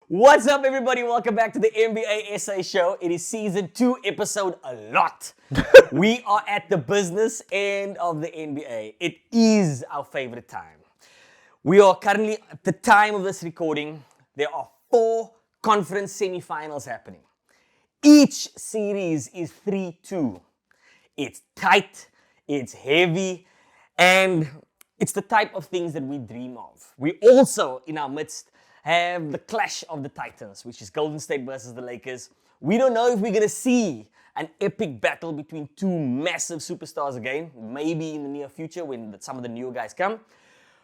What's up, everybody? Welcome back to the NBA SA show. It is season 2, episode a lot. We are at the business end of the NBA. It is our favorite time. We are currently, at the time of this recording, there are 4 conference semifinals happening. Each series is 3-2. It's tight, it's heavy, and it's the type of things that we dream of. We also, in our midst, have the clash of the Titans, which is Golden State versus the Lakers. We don't know if we're going to see an epic battle between 2 massive superstars again, maybe in the near future when some of the newer guys come.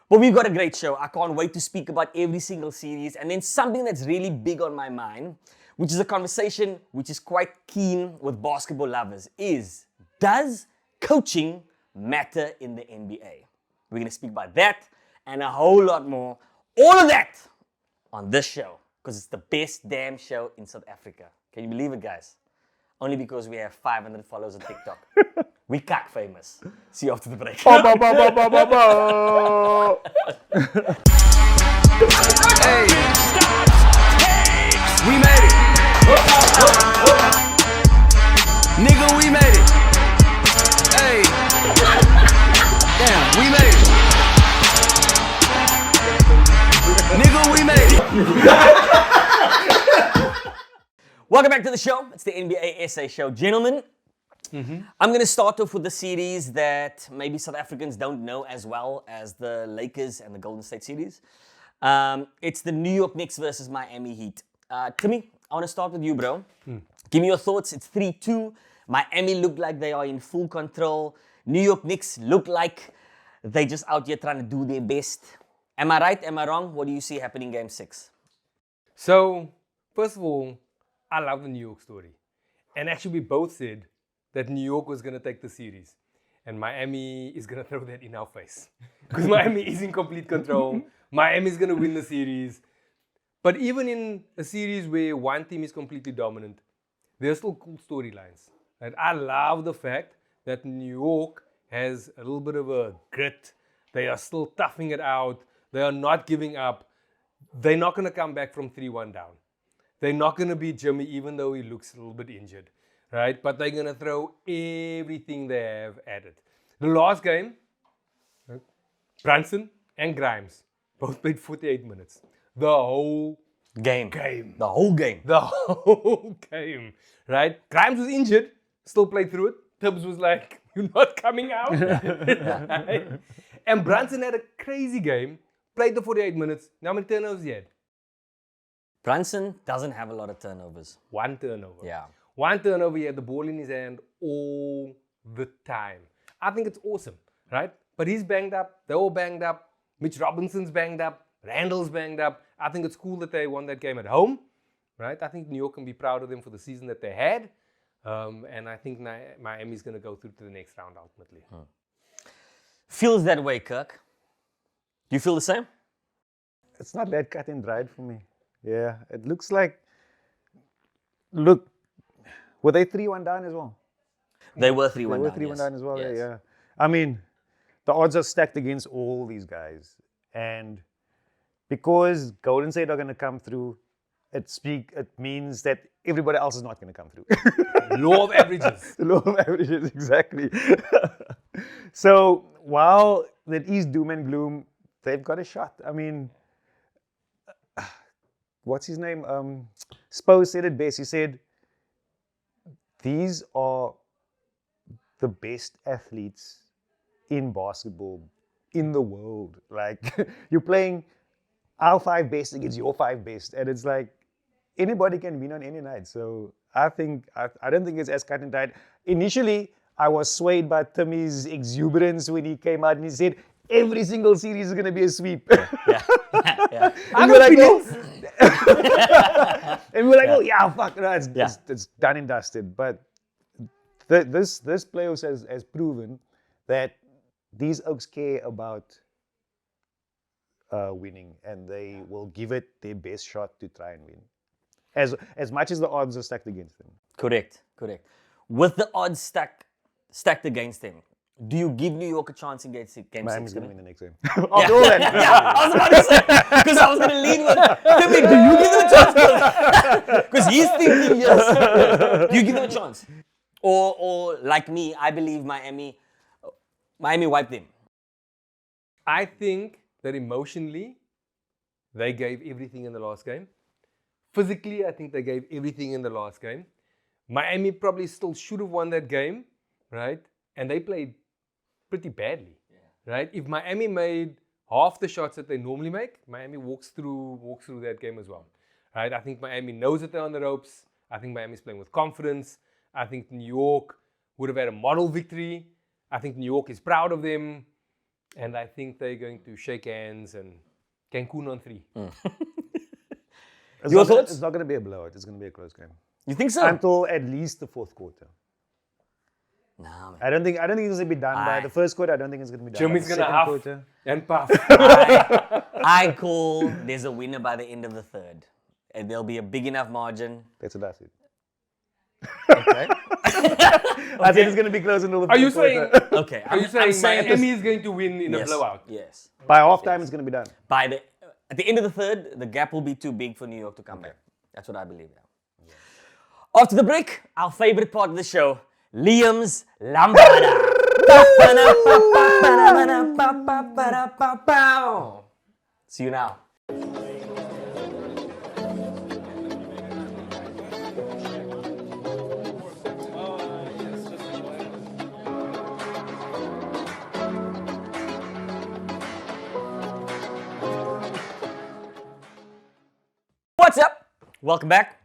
But we've got a great show. I can't wait to speak about every single series. And then something that's really big on my mind, which is a conversation which is quite keen with basketball lovers, is does coaching matter in the NBA? We're going to speak about that and a whole lot more. All of that on this show, because it's the best damn show in South Africa. Can you believe it, guys? Only because we have 500 followers on TikTok. We cock famous. See you after the break. Hey, we made it. Nigga, we made it. Hey, damn, we made it. Nigga, we made it. Welcome back to the show. It's the NBA SA show. Gentlemen, I'm going to start off with the series that maybe South Africans don't know as well as the Lakers and the Golden State series. It's the New York Knicks versus Miami Heat. Timmy, I want to start with you, bro. Give me your thoughts. It's 3-2. Miami look like they are in full control. New York Knicks look like they just out here trying to do their best. Am I right? Am I wrong? What do you see happening in Game 6? So, first of all, I love the New York story. And actually, we both said that New York was going to take the series. And Miami is going to throw that in our face. Because Miami is in complete control. Miami is going to win the series. But even in a series where one team is completely dominant, there are still cool storylines. Right? I love the fact that New York has a little bit of a grit. They are still toughing it out. They are not giving up. They're not going to come back from 3-1 down. They're not going to beat Jimmy even though he looks a little bit injured. Right? But they're going to throw everything they have at it. The last game, right, Brunson and Grimes both played 48 minutes. The whole game. The whole game. The whole game. Right? Grimes was injured, still played through it. Tibbs was like, you're not coming out. Right? And Brunson had a crazy game, played the 48 minutes. Now how many turnovers he had? Brunson doesn't have a lot of turnovers. 1 turnover. Yeah. 1 turnover, he had the ball in his hand all the time. I think it's awesome, right? But he's banged up. They're all banged up. Mitch Robinson's banged up. Randall's banged up. I think it's cool that they won that game at home, right? I think New York can be proud of them for the season that they had. And I think Miami's going to go through to the next round ultimately. Feels that way, Kirk. Do you feel the same? It's not that cut and dried for me. Yeah, it looks like, look, were they 3-1 down as well? They were 3-1 They down. were 3-1 yes. down as well, Yes. yeah. I mean, the odds are stacked against all these guys. And because Golden State are going to come through, it means that everybody else is not going to come through. Law of averages. The law of averages, exactly. So while that is doom and gloom, they've got a shot. I mean, what's his name? Spo said it best. He said, these are the best athletes in basketball in the world. Like, you're playing our 5 best against your 5 best. And it's like, anybody can win on any night. So I don't think it's as cut and dried. Initially, I was swayed by Timmy's exuberance when he came out and he said, every single series is going to be a sweep. Yeah. And we're like, oh, yeah, fuck, no, it's done and dusted. But this playoffs has proven that these Oaks care about winning, and they will give it their best shot to try and win. As much as the odds are stacked against them. Correct. With the odds stacked against them, Do you give New York a chance in game six? Miami's Timmy? going to win the next game. After all that. Yeah, I was about to say, because I was going to lead with, Timmy, do you give them a chance? Because he's thinking yes. Do you give them a chance? Or like me, I believe Miami wiped them. I think that emotionally, they gave everything in the last game. Physically, I think they gave everything in the last game. Miami probably still should have won that game, right? And they played pretty badly, right? If Miami made half the shots that they normally make, Miami walks through that game as well, right? I think Miami knows that they're on the ropes. I think Miami's playing with confidence. I think New York would have had a model victory. I think New York is proud of them. And I think they're going to shake hands and Cancun on 3. Your thoughts? It's not going to be a blowout. It's going to be a close game. You think so? Until at least the fourth quarter. No, man. I don't think it's going to be done by the first quarter. I don't think it's going to be done Jimmy's by going the to second huff quarter. and puff. I call there's a winner by the end of the third. And there'll be a big enough margin. That's what I said. Okay. I said it's going to be close until the Are you fourth saying? quarter. Okay. Are you saying saying Miami is going to win in a yes. blowout? Yes. By halftime, it's going to be done. At the end of the third, the gap will be too big for New York to come back. That's what I believe. Yeah. After the break, our favorite part of the show, Liam's Lambada. See you now. What's up? Welcome back.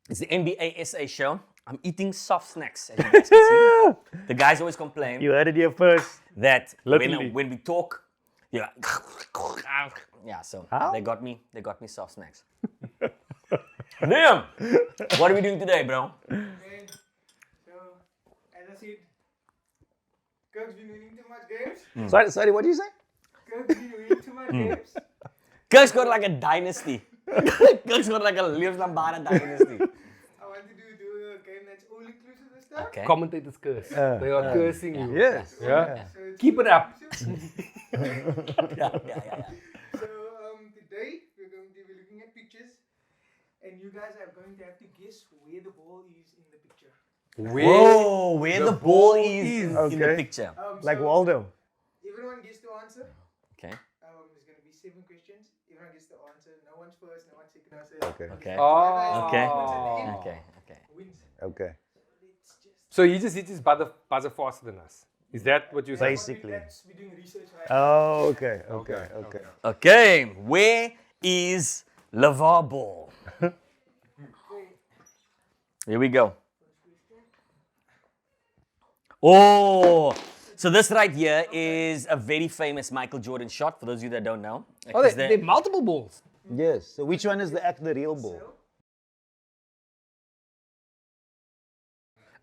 It's the NBA SA show. I'm eating soft snacks, as you guys can see. The guys always complain You heard it here first. that Literally. when we talk, yeah, so How? they got me soft snacks. Liam, what are we doing today, bro? Okay, so as I said, Kirk's been winning too much games. Sorry, what did you say? Kirk's been winning too much games. Kirk's got like a dynasty. Kirk's got like a Liam's Lambada dynasty. I want to do a game that's all inclusive and stuff. Okay. Commentators curse. They are cursing you. Yes. Yeah. So it's Keep it up. Yeah. So today we're going to be looking at pictures, and you guys are going to have to guess where the ball is in the picture. Whoa, where the ball is in the Okay. picture. Like So Waldo. everyone gets to answer. Okay. There's going to be 7 questions. Everyone gets to answer. No one's first, no one's second. No one's third. Okay. Okay. Oh. Okay. Okay. Okay. Wins. Okay. Let's just. So he just hit his buzzer faster than us. Is that what you're saying? Basically. We're doing research right now. Oh, okay. Okay. Where is LeVar Ball? Here we go. Oh, so this right here is a very famous Michael Jordan shot. For those of you that don't know, Oh, Because they're multiple balls. Yes. So which one is the real ball?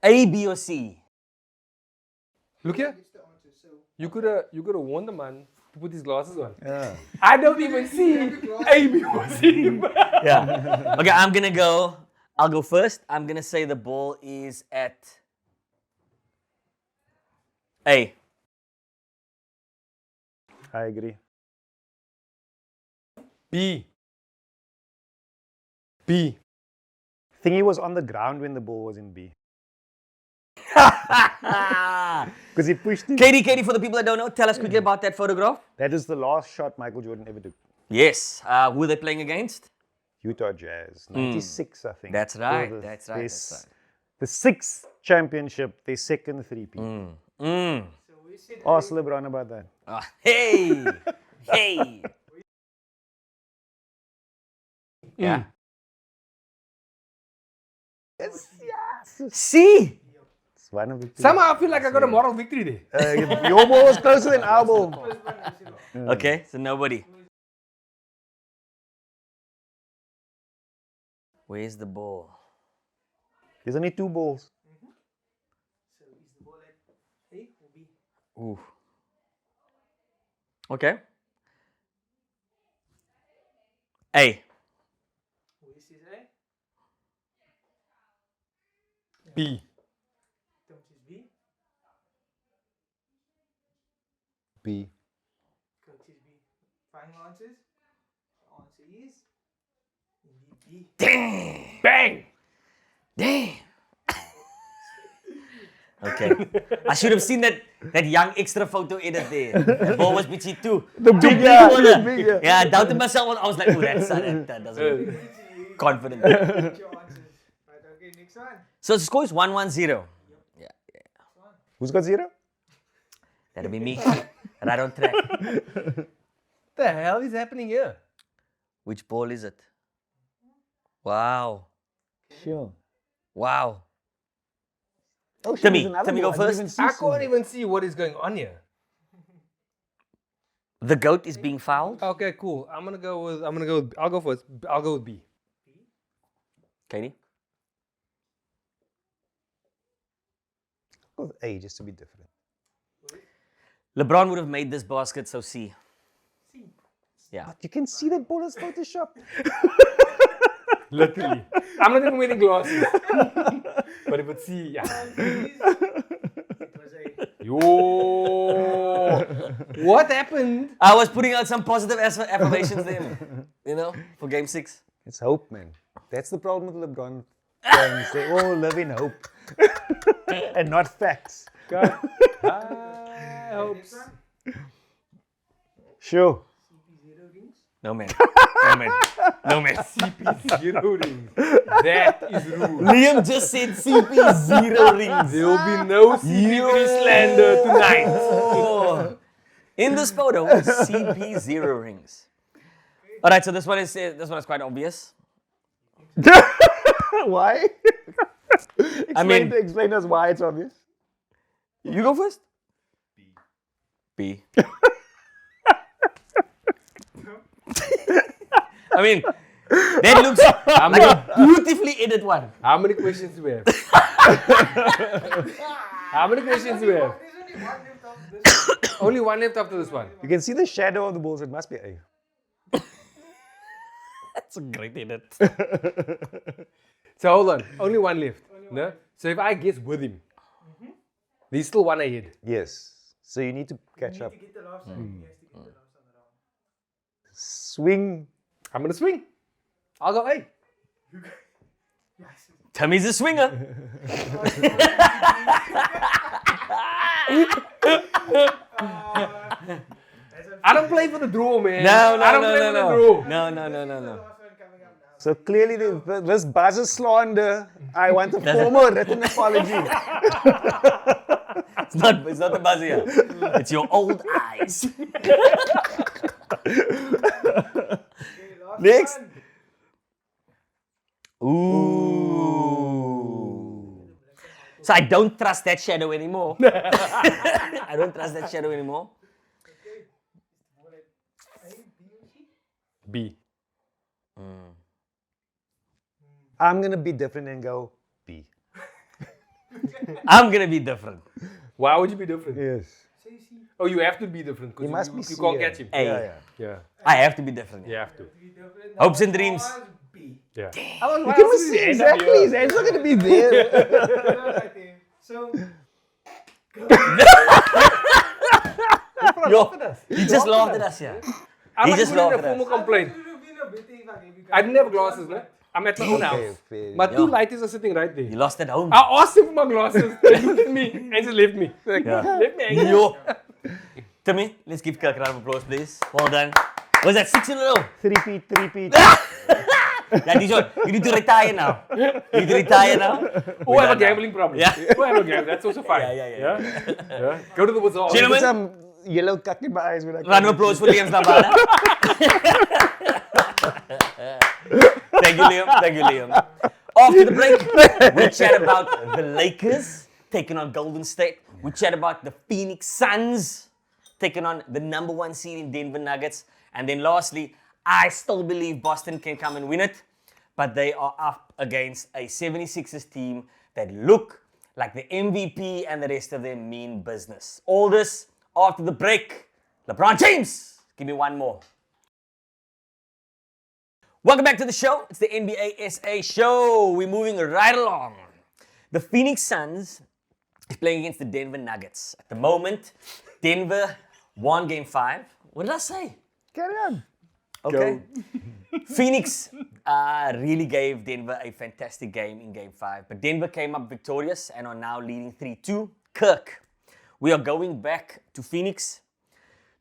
A, B, or C. Look here. Gets the answer. So You could have warned the man to put his glasses on. Yeah. I don't even see A, B, or C. Yeah. Okay, I'll go first. I'm gonna say the ball is at A. I agree. B. B. Think he was on the ground when the ball was in B. Because he pushed it. Katie, for the people that don't know, tell us quickly about that photograph. That is the last shot Michael Jordan ever took. Yes. Who are they playing against? Utah Jazz. 96, I think. That's right. For That's right. The 6th championship, their second three-peat. So we said Ask LeBron about that. Hey. Hey. Yeah. C. It's one of the two. Somehow I feel like I got a moral victory there. Your ball was closer than our ball. first one, we said, Okay, so nobody. Where's the ball? There's only 2 balls. so is the ball at A or B? Ooh. Okay. A. Who says A? B. Tom says B. B. Coach is B. Final answers? The answer is indeed B. Damn! Bang! Damn! Okay. I should have seen that young extra photo edit there. The ball was between two. The Two big, people yeah, on the it. big, yeah. Yeah, I doubted myself. I was like, oh, that doesn't look confident. Get your answers. Right, okay, next one. So the score is 1-1-0. Yeah, Who's got 0? that'll be me. Right on track. The hell is happening here? Which ball is it? Wow. Sure. Wow. Oh, shit, Timmy, there's another Timmy, go ball. I didn't first. even I see can't some. even see what is going on here. The goat is being fouled. Okay, cool. I'll go first. I'll go with B. Katie? Go with A just to be different. LeBron would have made this basket, so C. Yeah. But you can see that ball is Photoshop. Literally. I'm not even wearing glasses. But if it's C, yeah. It was A. Yo. What happened? I was putting out some positive affirmations there, for game 6. It's hope, man. That's the problem with LeBron fans. They all live in hope and not facts. God. I hope. Next one. Sure. CP0 rings. No, man. No, man. No, man. CP0 rings. That is rude. Liam just said CP0 rings. There will be no CP3 slander tonight. Oh. In this photo, CP0 rings. All right, so this one is quite obvious. Why? mean- explain us why it's obvious. You go first. B. I mean, that looks like a beautifully edited one. How many questions do we have? How many questions do we have? There's only one left of this. Only one left after this one. You can see the shadow of the balls. It must be A. That's a great edit. So hold on. Only one left. No? So if I guess with him, there's still one ahead. Yes. So you need to catch up. To get the last one. He has to get the last one around. Swing. I'm going to swing. I'll go A. Yes. Timmy's a swinger. I don't play for the draw, man. No, I don't play for the draw. No. The last one coming up now. So clearly this buzz is slander. I want a formal written apology. It's not the buzzer here. It's your old eyes. Okay, last Next. one. Ooh. So I don't trust that shadow anymore. I don't trust that shadow anymore. Okay. What A, B, or C? B. I'm gonna be different and go B. I'm gonna be different. Why would you be different? Yes. Say C. Oh, you have to be different because You must be you C, can't yeah. catch him. A. Yeah. Yeah, I have to be different. you have to. Be different. Hopes and Now, dreams. was B. Yeah. You can see exactly. His hand's not gonna be there. Right there. So, Yo, he just laughed at us here. I'm He not just putting laughed a at us. formal complaint. it would have been a better if I gave you guys I didn't have the glasses, one, no? I'm at my own Okay, house. fair. My two Yeah. lighters are sitting right there. You lost at home. I asked him for my glasses. They looked at me and just left me. Like, Yeah. left me hanging. Yo. Timmy, let's give Kirk a round of applause, please. Well done. Was that 6 in a row? 3-peat. Yeah, Dijon, you need to retire now. You need to retire now. Who have a gambling problem? Yeah. Who have a gambling? That's also fine. Yeah. Yeah? Go to the bazaar. Gentlemen, Put some yellow cuck in my eyes when I round of applause for Liam's Lambada. Thank you, Liam. Thank you, Liam. After the break, we chat about the Lakers taking on Golden State. We chat about the Phoenix Suns taking on the number 1 seed in Denver Nuggets. And then lastly, I still believe Boston can come and win it, but they are up against a 76ers team that look like the MVP and the rest of them mean business. All this after the break. LeBron James, give me one more. Welcome back to the show. It's the NBA SA show. We're moving right along. The Phoenix Suns is playing against the Denver Nuggets. At the moment, Denver won game 5. What did I say? Carry on. Okay. Phoenix really gave Denver a fantastic game in game 5, but Denver came up victorious and are now leading 3-2. Kirk, we are going back to Phoenix.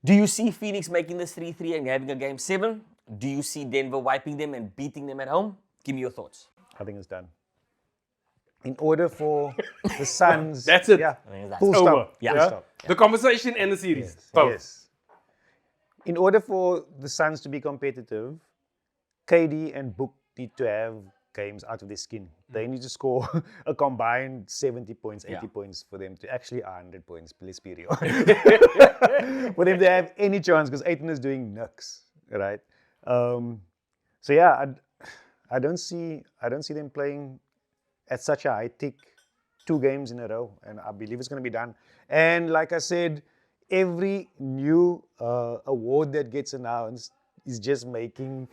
Do you see Phoenix making this 3-3 and having a game 7? Do you see Denver wiping them and beating them at home? Give me your thoughts. I think it's done. In order for the Suns... That's it. Yeah. I think it's Full done. stop. Over. Yeah. Full stop. The conversation and the series. Both. Yes. In order for the Suns to be competitive, KD and Book need to have games out of their skin. They need to score a combined 70 points, 80 points for them to actually 100 points, let's be real. For them to have any chance, because Aiton is doing nuts, right? So yeah, I don't see them playing at such a high tick 2 games in a row, and I believe it's going to be done. And like I said, every new award that gets announced is just making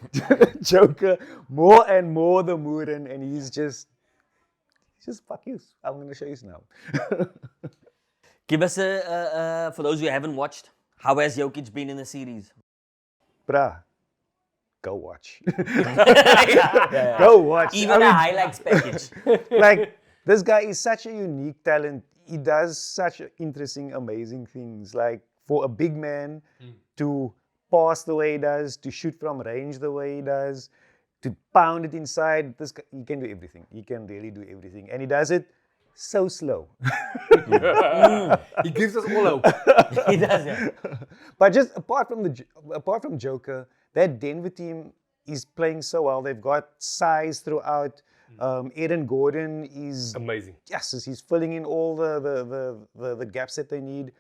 Joker more and more the mood, and he's just fuck you. I'm going to show you now. Give us for those who haven't watched, how has Jokic been in the series? Bruh, go watch. Go watch. Even a highlights package. Like, this guy is such a unique talent. He does such interesting, amazing things. Like, for a big man to pass the way he does, to shoot from range the way he does, to pound it inside, this guy, he can do everything. He can really do everything. And he does it so slow. He gives us all hope. He does, yeah. But just apart from Joker, that Denver team is playing so well. They've got size throughout. Aaron Gordon is Amazing. yes, he's filling in all the gaps that they need.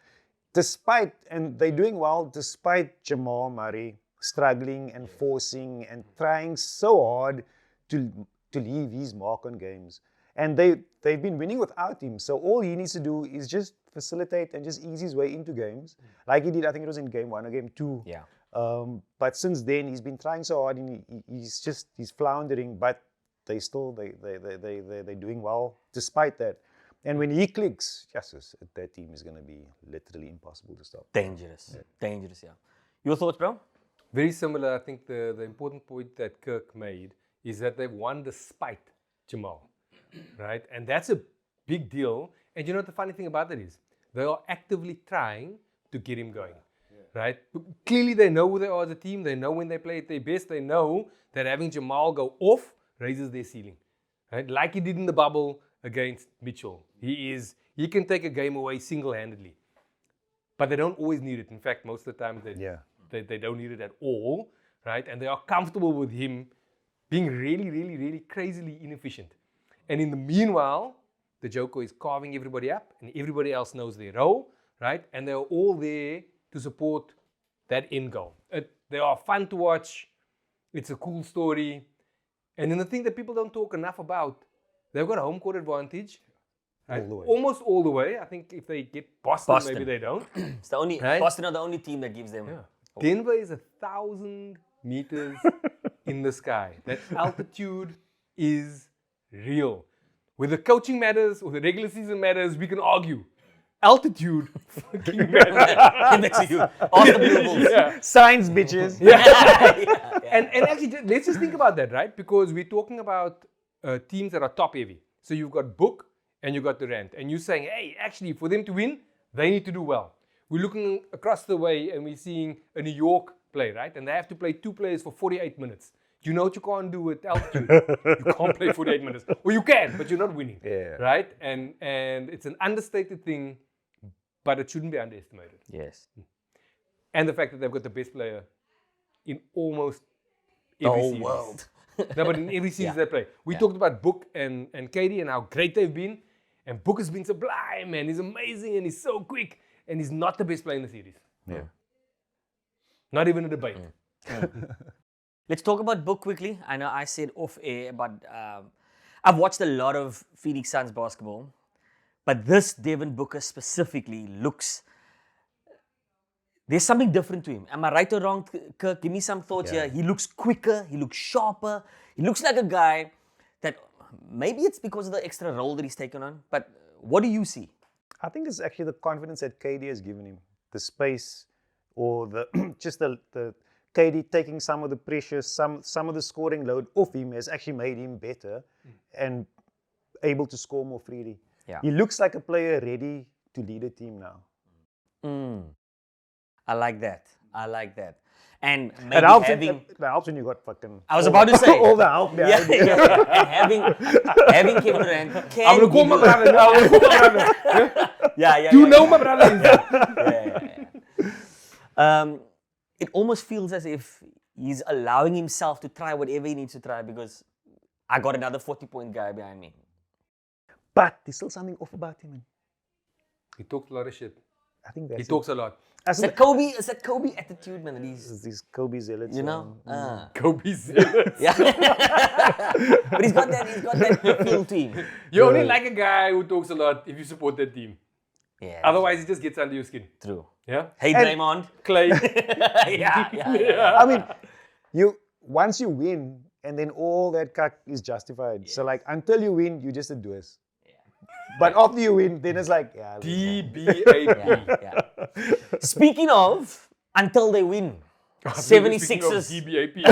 And they're doing well despite Jamal Murray struggling and forcing and trying so hard to leave his mark on games. And they've been winning without him. So all he needs to do is just facilitate and just ease his way into games, like he did. I think it was in game 1 or game 2. Yeah. But since then he's been trying so hard, and he's floundering. But they're doing well despite that. And when he clicks, Jesus, that team is going to be literally impossible to stop. Dangerous. Dangerous, yeah. Your thoughts, bro? Very similar. I think the important point that Kirk made is that they've won despite Jamal, right? And that's a big deal. And you know what the funny thing about that is? They are actively trying to get him going, right? Clearly they know who they are as a team. They know when they play at their best. They know that having Jamal go off raises their ceiling, right? Like he did in the bubble against Mitchell. He can take a game away single-handedly. But they don't always need it. In fact, most of the time they don't need it at all, right? And they are comfortable with him being really, really, really crazily inefficient. And in the meanwhile, the Joker is carving everybody up, and everybody else knows their role, right? And they're all there to support that end goal. They are fun to watch. It's a cool story. And then the thing that people don't talk enough about, they've got a home court advantage. Right? All the way. Almost all the way. I think if they get Boston. Maybe they don't. It's the only Right? Boston are the only team that gives them. Denver is 1,000 meters in the sky. That altitude is real. Whether coaching matters or the regular season matters, we can argue. Altitude fucking matters. Ask the Blue Bulls. Yeah. Science, bitches. And actually, let's just think about that, right? Because we're talking about teams that are top heavy. So you've got Book and you've got Durant. And you're saying, hey, actually, for them to win, they need to do well. We're looking across the way and we're seeing a New York play, right? And they have to play 2 players for 48 minutes. Do you know what you can't do with altitude? You can't play 48 minutes. Or you can, but you're not winning. Yeah. Right? And it's an understated thing, but it shouldn't be underestimated. Yes. And the fact that they've got the best player in almost The every whole series. world. No, but in every series they play. We talked about Book and KD and how great they've been. And Book has been sublime, and he's amazing, and he's so quick. And he's not the best player in the series. Yeah. Not even a debate. Let's talk about Book quickly. I know I said off air, but I've watched a lot of Phoenix Suns basketball. But this Devin Booker specifically looks... There's something different to him. Am I right or wrong, Kirk? Give me some thoughts here. He looks quicker. He looks sharper. He looks like a guy that... Maybe it's because of the extra role that he's taken on. But what do you see? I think it's actually the confidence that KD has given him. The space or the just the KD taking some of the pressure, some of the scoring load off him has actually made him better and able to score more freely. Yeah. He looks like a player ready to lead a team now. I like that. I like that. And It maybe helps, having... it helps when you got fucking. I was all about the- to say. all the help behind you. And having Kevin Durant can I'm gonna call give my you- brother. I'm gonna call my brother. Yeah. You know my brother. Yeah. It almost feels as if he's allowing himself to try whatever he needs to try because I got another 40-point guy behind me. But there's still something off about him. Man. He talks a lot of shit. I think that's He it. talks a lot. It's that Kobe attitude, man. That he's, It's these Kobe zealots. you know. Kobe's. Yeah. But he's got that feel to him. You only like a guy who talks a lot if you support that team. Yeah. Otherwise, he just gets under your skin. True. Yeah? Hey, And- Draymond. Clay. Yeah. I mean, once you win, and then all that cuck is justified. So like until you win, you just a doers. But after you win, then it's like, yeah. DBAP. Yeah. Speaking of, until they win, 76ers. DBAP.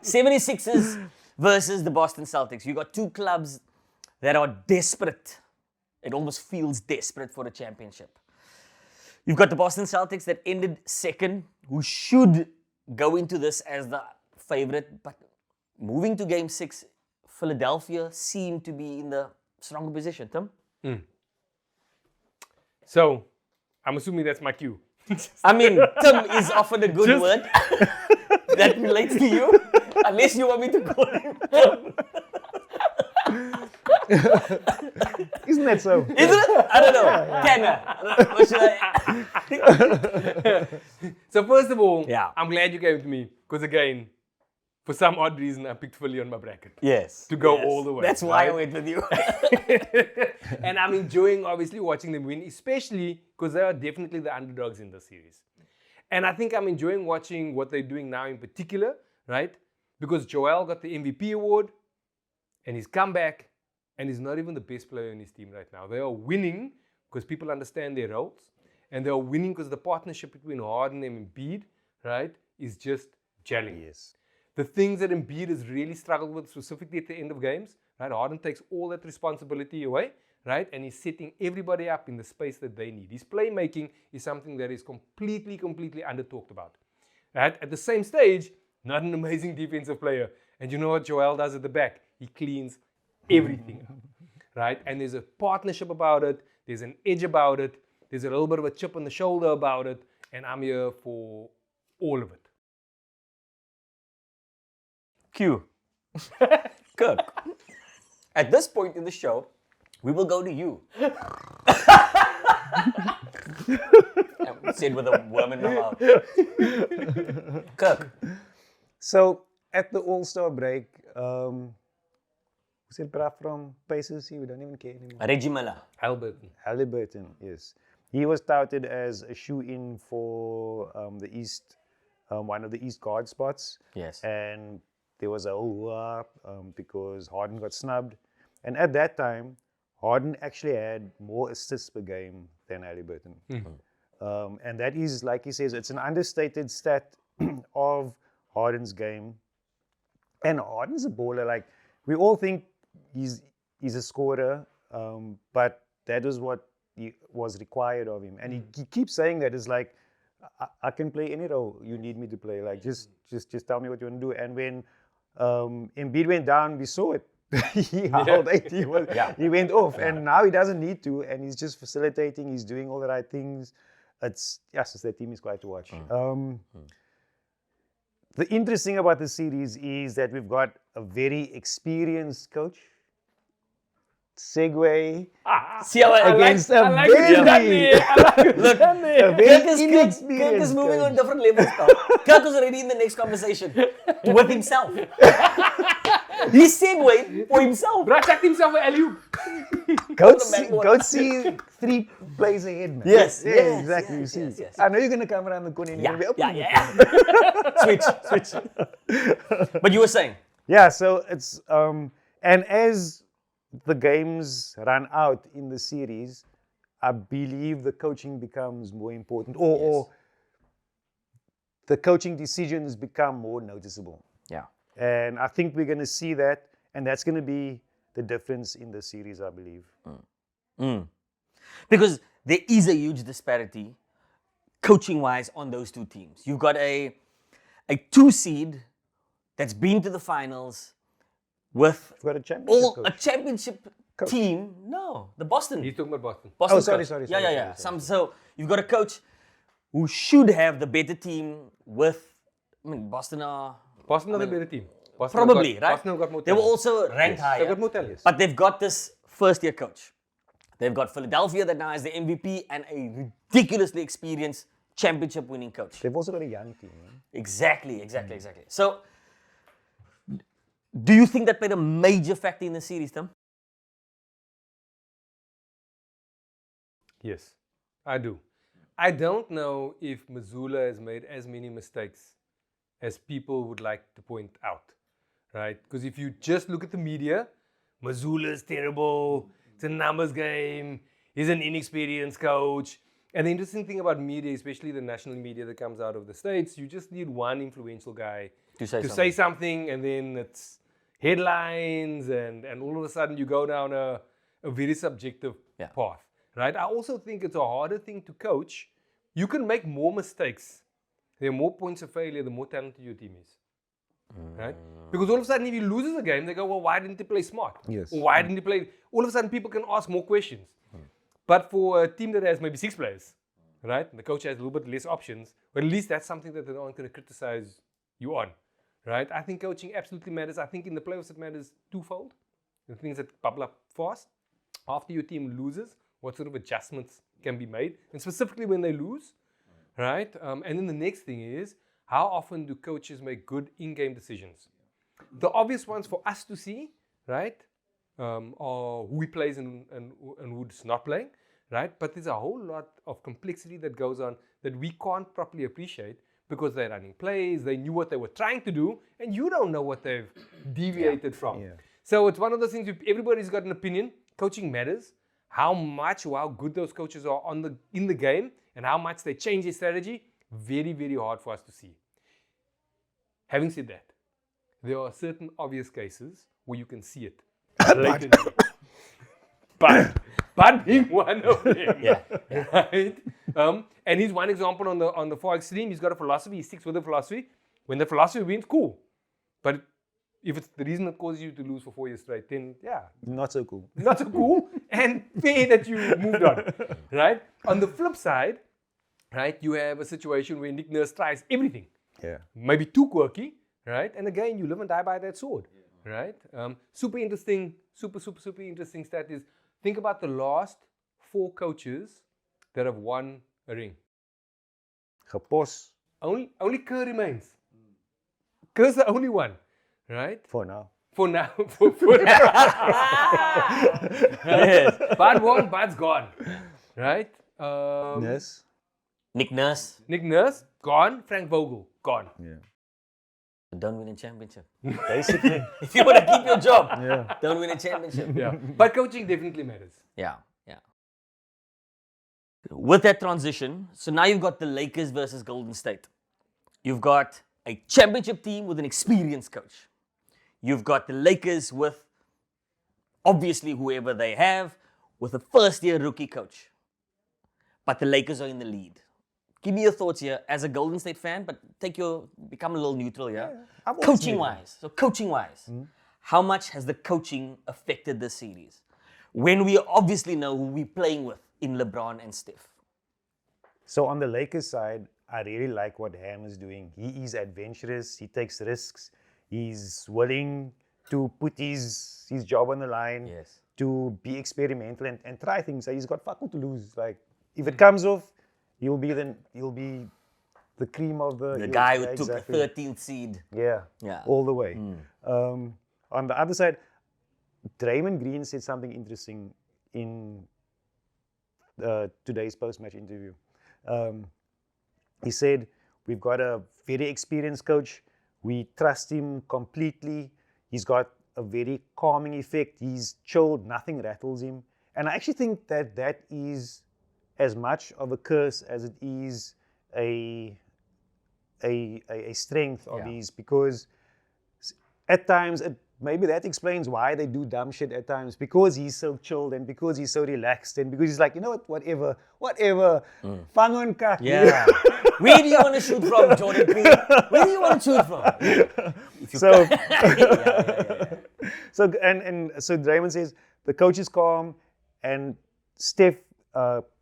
76ers versus the Boston Celtics. You got two clubs that are desperate. It almost feels desperate for a championship. You've got the Boston Celtics that ended second, who should go into this as the favorite, but moving to Game 6, Philadelphia seemed to be in the stronger position, Tim. So, I'm assuming that's my cue. I mean, Tim is often a good word that relates to you, unless you want me to call him Tim. Isn't that so? Isn't it? I don't know. Kenna. What should I? So, first of all, Yeah. I'm glad you came to me. Because again, for some odd reason, I picked Philly on my bracket. Yes. To go yes. all the way, That's why I right? went with you. And I'm enjoying, obviously, watching them win, especially because they are definitely the underdogs in the series. And I think I'm enjoying watching what they're doing now in particular, right? Because Joel got the MVP award, and he's come back, and he's not even the best player in his team right now. They are winning because people understand their roles, and they are winning because the partnership between Harden and Embiid, right, is just gelling. Yes. The things that Embiid has really struggled with, specifically at the end of games, right? Harden takes all that responsibility away, right? And he's setting everybody up in the space that they need. His playmaking is something that is completely under-talked about, right? At the same stage, not an amazing defensive player. And you know what Joel does at the back? He cleans everything up, right? And there's a partnership about it. There's an edge about it. There's a little bit of a chip on the shoulder about it. And I'm here for all of it. Q. Kirk. At this point in the show, we will go to you. I said with a worm in my mouth. Kirk. So at the All-Star break, who's it from Pacers? We don't even care anymore. Reggie Miller. Halliburton. Halliburton, yes. He was touted as a shoe-in for the East, one of the East guard spots. Yes. And there was a hoo-ha because Harden got snubbed. And at that time, Harden actually had more assists per game than Halliburton. And that is, like he says, it's an understated stat of Harden's game. And Harden's a baller. Like, we all think he's a scorer, but that is what was required of him. And he keeps saying that. It's like, I can play any role you need me to play. Like, just tell me what you want to do. And when Embiid went down, we saw it. He howled 80. He went off. And now he doesn't need to. And he's just facilitating. He's doing all the right things. It's that team is quite to watch. The interesting about the series is that we've got a very experienced coach. Segue See how I against a what you done very, there. I like what you done there. a very Kirk is inexperienced moving coach. on different levels now. Kirk was already in the next conversation with himself. He segued for himself. Brad checked himself with alley-oop. Coach see 3 plays ahead, man. Yes, Yeah, yes, exactly. yes, you see. yes. I know you're gonna come around the corner. And you're gonna be, Switch. But you were saying? Yeah, so it's and as the games run out in the series, I believe the coaching becomes more important, or the coaching decisions become more noticeable. Yeah. And I think we're going to see that, and that's going to be the difference in the series, I believe. Because there is a huge disparity coaching-wise on those two teams. You've got a 2 seed that's been to the finals with We've got a championship a coach. championship team. No, the Boston. He's talking about Boston. Boston Oh, sorry, coach. sorry, Yeah, sorry, yeah. sorry, So you've got a coach who should have the better team with, I mean, Boston are Boston are the better team. Boston have probably, got, right? Boston have got more They were talent. also ranked higher. They've got more talent. But they've got this first-year coach. They've got Philadelphia that now has the MVP and a ridiculously experienced championship-winning coach. They've also got a young team. Exactly. So, do you think that played a major factor in the series, Tim? Yes, I do. I don't know if Missoula has made as many mistakes as people would like to point out, right? Because if you just look at the media, Missoula is terrible, it's a numbers game, he's an inexperienced coach. And the interesting thing about media, especially the national media that comes out of the States, you just need one influential guy To say say something, and then it's headlines, and all of a sudden you go down a very subjective path, right? I also think it's a harder thing to coach. You can make more mistakes. There are more points of failure the more talented your team is, right? Because all of a sudden if he loses a game, they go, well, why didn't he play smart? Yes. Or why didn't he play? All of a sudden people can ask more questions. But for a team that has maybe 6 players, right? And the coach has a little bit less options, but at least that's something that they aren't going to criticize you on, right? I think coaching absolutely matters. I think in the playoffs it matters twofold. The things that bubble up fast. After your team loses, what sort of adjustments can be made? And specifically when they lose, right? And then the next thing is, how often do coaches make good in-game decisions? The obvious ones for us to see, right? Or who he plays and who's not playing, right? But there's a whole lot of complexity that goes on that we can't properly appreciate because they're running plays, they knew what they were trying to do, and you don't know what they've deviated from. Yeah. So it's one of those things, everybody's got an opinion. Coaching matters. How much or how good those coaches are in the game and how much they change their strategy, very, very hard for us to see. Having said that, there are certain obvious cases where you can see it. But being one of them, right? And he's one example on the far extreme. He's got a philosophy. He sticks with the philosophy. When the philosophy wins, cool. But if it's the reason that causes you to lose for 4 years straight, then Not so cool. not so cool, and fair that you moved on, right? On the flip side, right, you have a situation where Nick Nurse tries everything, Yeah. maybe too quirky, right? And again, you live and die by that sword, right? Super interesting stat is, think about the last 4 coaches that have won a ring. Gepos Only Kerr remains. Kerr's the only one, right? for now. For now. For now. Yes. Bad won, bad's gone, right? Yes. Nick Nurse, Nick Nurse, gone. Frank Vogel, gone. Yeah. don't win a championship. Basically. If you want to keep your job, Yeah. don't win a championship. Yeah. But coaching definitely matters. Yeah. With that transition, so now you've got the Lakers versus Golden State. You've got a championship team with an experienced coach. You've got the Lakers with obviously whoever they have with a first-year rookie coach. But the Lakers are in the lead. Give me your thoughts here as a Golden State fan, but become a little neutral here. I've always Coaching-wise, how much has the coaching affected this series? When we obviously know who we're playing with in LeBron and Steph. So on the Lakers side, I really like what Ham is doing. He is adventurous. He takes risks. He's willing to put his job on the line, Yes. to be experimental and try things. He's got fuck all to lose. Like if it comes off, he'll be the cream of the guy who yeah, took exactly. the 13th seed. Yeah, Yeah. all the way. On the other side, Draymond Green said something interesting in today's post-match interview. He said, we've got a very experienced coach. We trust him completely. He's got a very calming effect. He's chilled. Nothing rattles him. And I actually think that is as much of a curse as it is a a strength of Yeah. his, because at times maybe that explains why they do dumb shit at times, because he's so chilled and because he's so relaxed and because he's like, you know what, whatever, fangon kak. Yeah. Where do you want to shoot from, Jordan Poole? Where do you want to shoot from? So Yeah. so so Draymond says the coach is calm, and Steph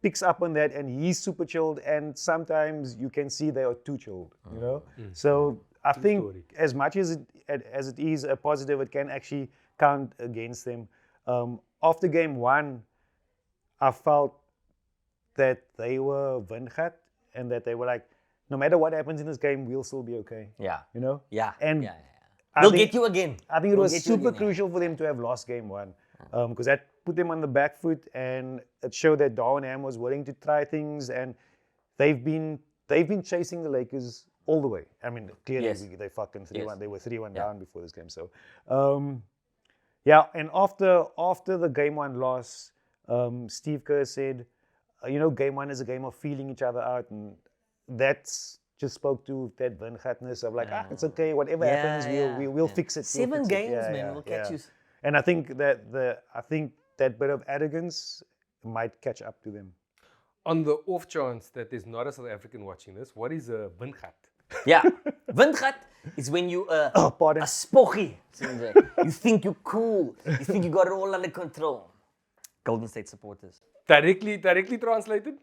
picks up on that, and he's super chilled, and sometimes you can see they are too chilled, you know. So I think story. as much as it is a positive, it can actually count against them. After game one, I felt that they were winghat, and that they were like, no matter what happens in this game, we'll still be okay. Yeah. You know. Yeah. And yeah. I We'll think- get you again. I think it We'll was get you super again, yeah. crucial for them to have lost game one, because that put them on the back foot, and it showed that Darwin Ham was willing to try things, and they've been chasing the Lakers all the way. I mean, clearly Yes. they fucking 3-1. Yes. They were 3-1 Yeah. down before this game. So, yeah. And after the game one loss, Steve Kerr said, game one is a game of feeling each other out, and that's just spoke to that winghatness of like, it's okay, whatever happens, we'll fix it. we'll 7 fix it." games, Yeah, man. yeah, We'll catch yeah. you. And I think that bit of arrogance might catch up to them. On the off chance that there's not a South African watching this, what is a windgat? Yeah. Windgat is when you Oh, pardon. a spoggy. You think you're cool. You think you got it all under control. Golden State supporters. Directly translated?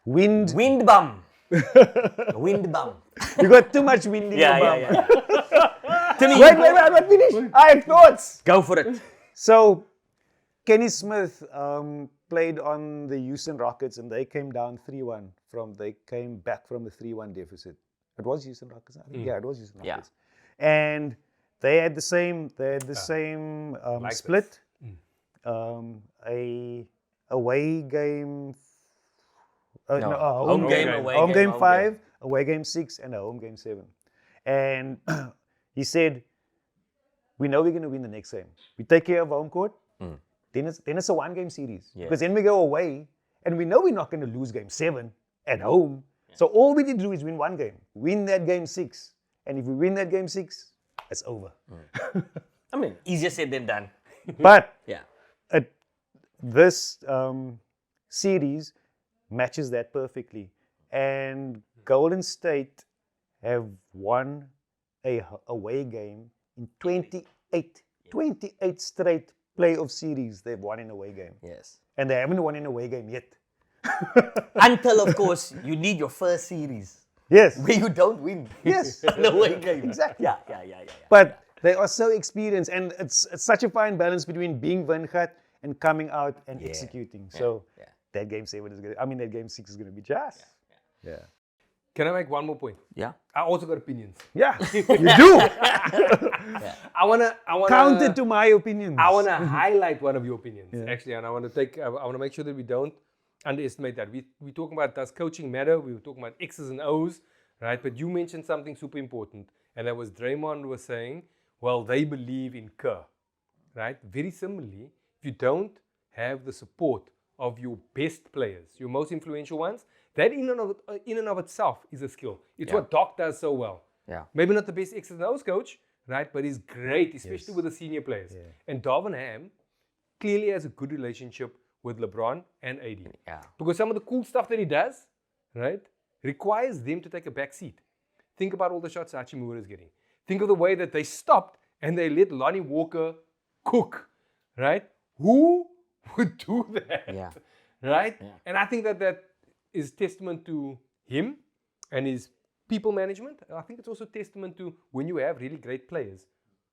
Wind. Wind bum. Wind bum. You got too much wind in Yeah, your yeah, bum. yeah. Timmy, Wait, I'm not finished. I have thoughts. go for it. So, Kenny Smith played on the Houston Rockets, and they came down 3-1 they came back from the 3-1 deficit. It was Houston Rockets, I think. Yeah, it was Houston Yeah. Rockets. And they had the same like split. A away game. Home game, away home game, game home 5, away game 6, and a home game 7. And he said, we know we're going to win the next game. We take care of home court, then it's a 1-game series. Yes. Because then we go away, and we know we're not going to lose game 7 at home. So all we need to do is win 1 game. Win that game 6. And if we win that game 6, it's over. I mean, easier said than done. But Yeah. this series matches that perfectly. And Golden State have won a away game in 28 straight playoff series they've won in away game. Yes. And they haven't won in away game yet. Until, of course, you need your first series Yes. where you don't win. Yes. No way game. Exactly. Yeah. But they are so experienced, and it's such a fine balance between being winghat and coming out and executing. So yeah. that game 7 is that game 6 is gonna be just. Yeah. Can I make one more point? Yeah. I also got opinions. Yeah. You do. I wanna Counter to my opinions. I wanna highlight one of your opinions actually, and I wanna make sure that we don't underestimate that. We talking about, does coaching matter? We were talking about X's and O's, right? But you mentioned something super important, and that was Draymond was saying, well, they believe in Kerr, right? Very similarly, if you don't have the support of your best players, your most influential ones, that in and of itself is a skill. It's what Doc does so well. Yeah. Maybe not the best X's and O's coach, right? But he's great, especially with the senior players. Yeah. And Darvin Ham clearly has a good relationship with LeBron and AD. Yeah. Because some of the cool stuff that he does, right, requires them to take a back seat. Think about all the shots Hachimura is getting. Think of the way that they stopped and they let Lonnie Walker cook, right? Who would do that? Yeah. Right? Yeah. And I think that is testament to him and his people management. I think it's also testament to when you have really great players,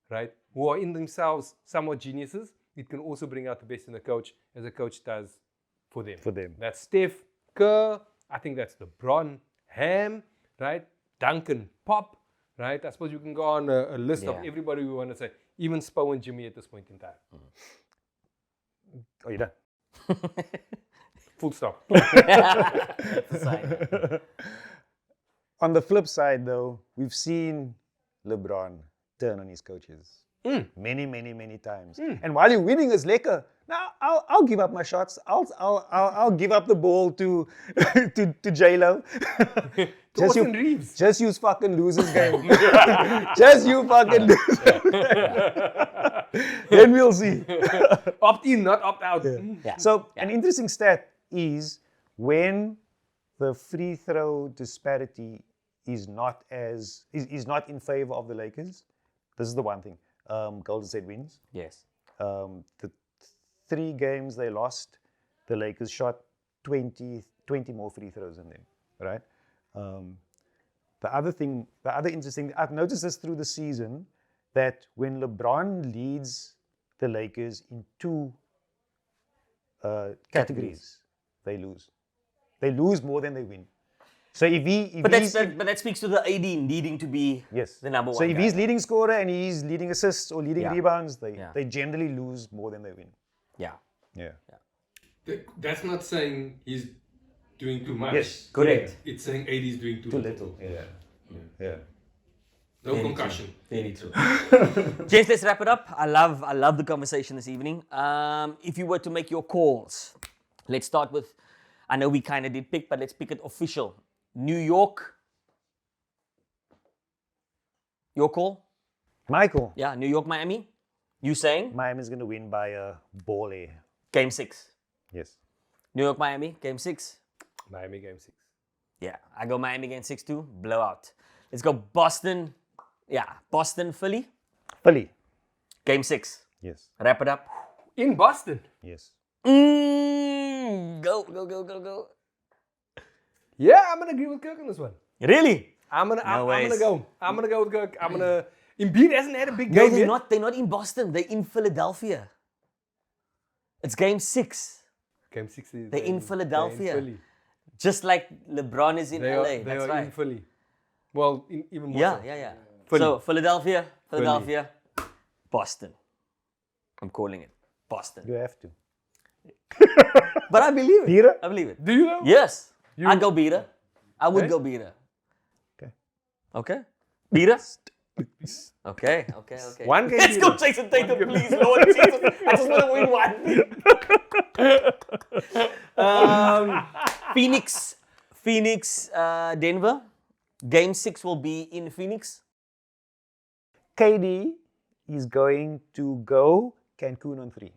right, who are in themselves somewhat geniuses, it can also bring out the best in the coach, as a coach does for them. That's Steph, Kerr, I think that's LeBron, Ham, right, Duncan, Pop, right? I suppose you can go on a list of everybody we want to say, even Spo and Jimmy at this point in time. Oh, you're done. Full stop. On the flip side, though, we've seen LeBron turn on his coaches many times. And while you're winning as Laker, now I'll give up my shots. I'll give up the ball to to J-Lo. Just Austin Reeves. Just use fucking losers game. Just you fucking lose. Then we'll see. Opt in, not opt out. Yeah. So an interesting stat is when the free throw disparity is not in favor of the Lakers. This is the one thing. Golden State wins. Yes. The 3 games they lost, the Lakers shot 20 more free throws than them, right? The other interesting, I've noticed this through the season, that when LeBron leads the Lakers in 2 categories, they lose. They lose more than they win. So But that speaks to the AD needing to be the number one. So if guy. he's leading scorer and he's leading assists or leading rebounds, Yeah. they generally lose more than they win. Yeah. Yeah. That's not saying he's doing too much. Yes, correct. It's saying AD is doing too little. Yeah. No concussion. Very true. James, let's wrap it up. I love the conversation this evening. If you were to make your calls, let's start with, I know we kind of did pick, but let's pick it official. New York. Your call? Michael, Yeah, New York, Miami. You saying? Miami's going to win by a ball. Game 6. Yes. New York, Miami, game 6. Miami game 6. Yeah, I go Miami game 6 too. Blowout. Let's go Boston. Yeah, Boston, Philly. Philly. Game 6. Yes. Wrap it up. In Boston. Yes. Go. Yeah, I'm gonna agree with Kirk on this one. Really? I'm gonna ways. go. I'm gonna go with Kirk. Embiid hasn't had a big No, game they're yet. not. They're not in Boston. They're in Philadelphia. It's game 6. Game 6 is They're in Philadelphia. they're in Philly. Just like LeBron is in They LA. are That's in right. Philly. Well, even more Yeah, so. yeah. Philly. So Philadelphia, Boston. I'm calling it Boston. You have to. But I believe it. Peter? I believe it. Do you know? Yes. I'd go Beta. I would Okay. go Beta. Okay. Okay. Beta? Okay. One game. Let's go Jason Tatum, please, Lord Jesus. I just want to win one. Phoenix, Denver. Game 6 will be in Phoenix. KD is going to go Cancun on 3.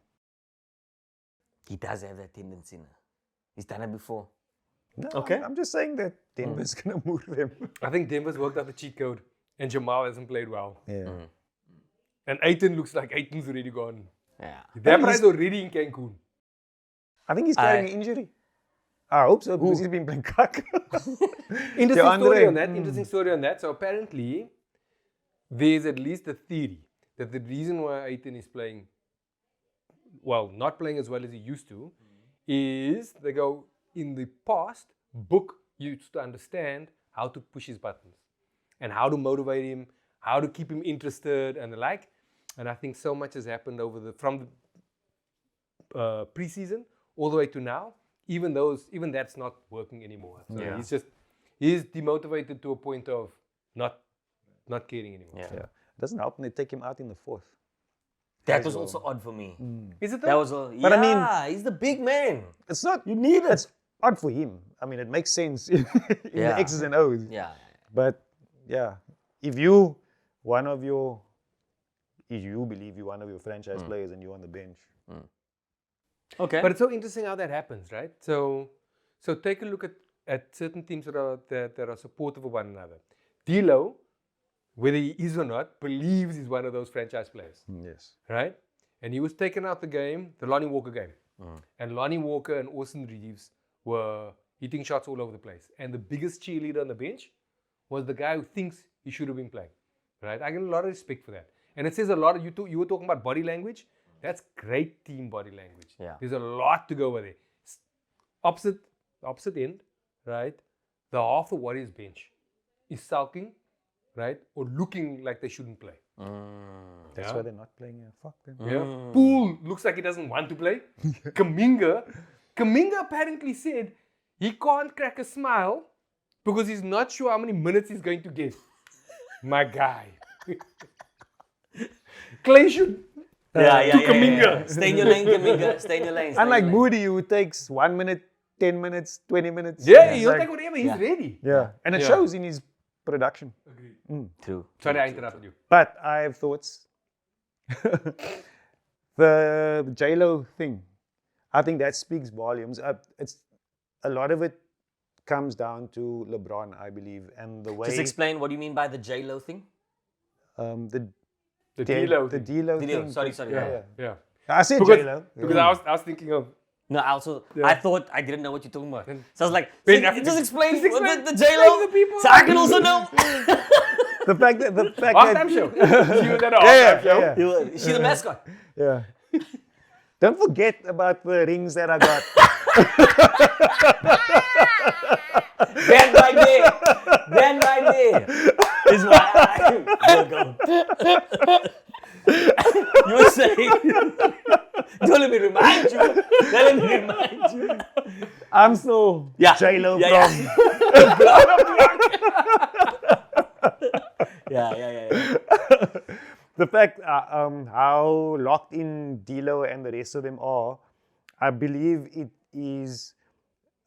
He does have that tendency now. He's done it before. No, Okay. I'm just saying that Denver's going to move them. I think Denver's worked out the cheat code, and Jamal hasn't played well. Yeah. And Aiton looks like Aiton's already gone. Yeah. That guy's already in Cancun. I think he's carrying an injury. I hope so, because he's been playing cock. Interesting story on that. So apparently, there's at least a theory that the reason why Aiton is playing, well, not playing as well as he used to, is they go, in the past, Book used to understand how to push his buttons and how to motivate him, how to keep him interested and the like. And I think so much has happened from the preseason all the way to now. Even that's not working anymore. So he's demotivated to a point of not caring anymore. Yeah. Yeah. Doesn't help when they take him out in the 4th. That was also odd for me. Is it That though? was But I mean- he's the big man. It's not. You need it. It's odd for him. I mean, it makes sense in the X's and O's. Yeah. But yeah, if you believe you're one of your franchise players and you're on the bench, Okay. But it's so interesting how that happens, right? So take a look at certain teams that are supportive of one another. D'Lo, whether he is or not, believes he's one of those franchise players, yes, right? And he was taken out the Lonnie Walker game. And Lonnie Walker and Austin Reeves were hitting shots all over the place. And the biggest cheerleader on the bench was the guy who thinks he should have been playing, right? I get a lot of respect for that. And it says a lot. You were talking about body language. That's great team body language. Yeah. There's a lot to go over there. Opposite end, right? The half the Warriors bench is sulking, right? Or looking like they shouldn't play. that's why they're not playing. Fuck them. Yeah. Poole looks like he doesn't want to play. Kaminga apparently said he can't crack a smile because he's not sure how many minutes he's going to get. My guy. Clay should. Yeah. Kaminga. Stay in your lane, Kaminga. Stay in your lane. Unlike Moody, who takes 1 minute 10 minutes, 20 minutes. Yeah, And it's he'll like- take whatever. He's Yeah. ready. Yeah, and it Yeah. shows in his production. True. Sorry, I interrupted you. But I have thoughts. The J-Lo thing, I think that speaks volumes. It's a lot of it comes down to LeBron, I believe, and the way Just explain what do you mean by the J-Lo thing? the The D-Lo, D-Lo. the D-Lo D-Lo, thing. sorry. Yeah. Yeah. I said Because, J-Lo. because I was thinking of No, I also Yeah. I thought I didn't know what you're talking about. So I was like, Ben just, Affleck- just explain, just explain- the J-Lo, the people. so I can also know. the fact that halftime show. You that yeah, halftime show. yeah, She's the mascot. yeah. Don't forget about the rings that I got. Then right there is why I go. You were saying, don't let me remind you. Don't let me remind you. I'm so Yeah. J-Lo Yeah, from Yeah. the fact how locked in D-Lo and the rest of them are. I believe it is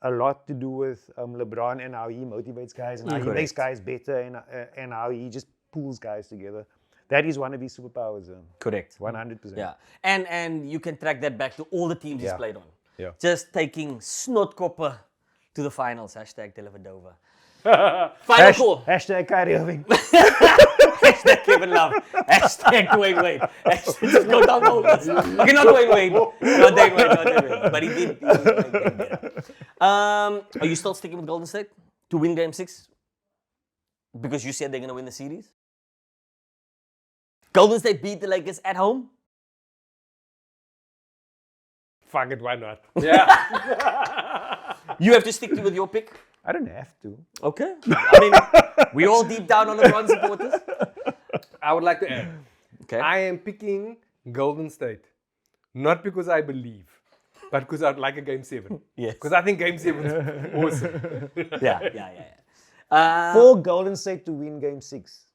a lot to do with LeBron and how he motivates guys and how he Correct. makes guys better and how he just pulls guys together. That is one of his superpowers. Correct. 100%. Yeah. And you can track that back to all the teams he's Yeah. played on. Yeah. Just taking Snotkopper to the finals. Hashtag Televedova. Final call. Hashtag Kyrie Irving. Hashtag Kevin Love. Hashtag Dwayne Wade. Hashtag, just go down the whole list. Okay, not Dwayne Wade. Not Dwayne Wade. But he did make them better. Are you still sticking with Golden State to win Game 6? Because you said they're going to win the series? Golden State beat the Lakers at home? Fuck it, why not? Yeah. You have to stick with your pick? I don't have to. Okay. I mean, we all deep down on the LeBron supporters. I would like to add. Okay. I am picking Golden State. Not because I believe, but because I'd like a Game 7. Yes. Because I think Game 7 is awesome. Yeah. For Golden State to win Game 6,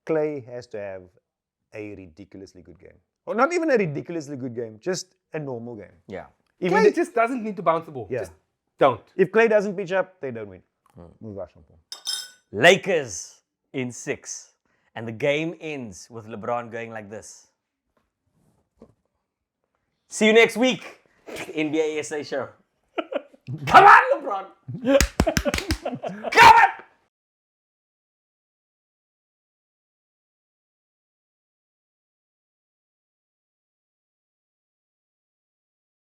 Clay has to have a ridiculously good game. Or not even a ridiculously good game, just a normal game. Yeah. If, Clay he- just doesn't need to bounce the ball. Yeah. Just don't. if Clay doesn't pitch up, they don't win. Lakers in 6. And the game ends with LeBron going like this. See you next week. NBA SA show. Come on, LeBron. Come on.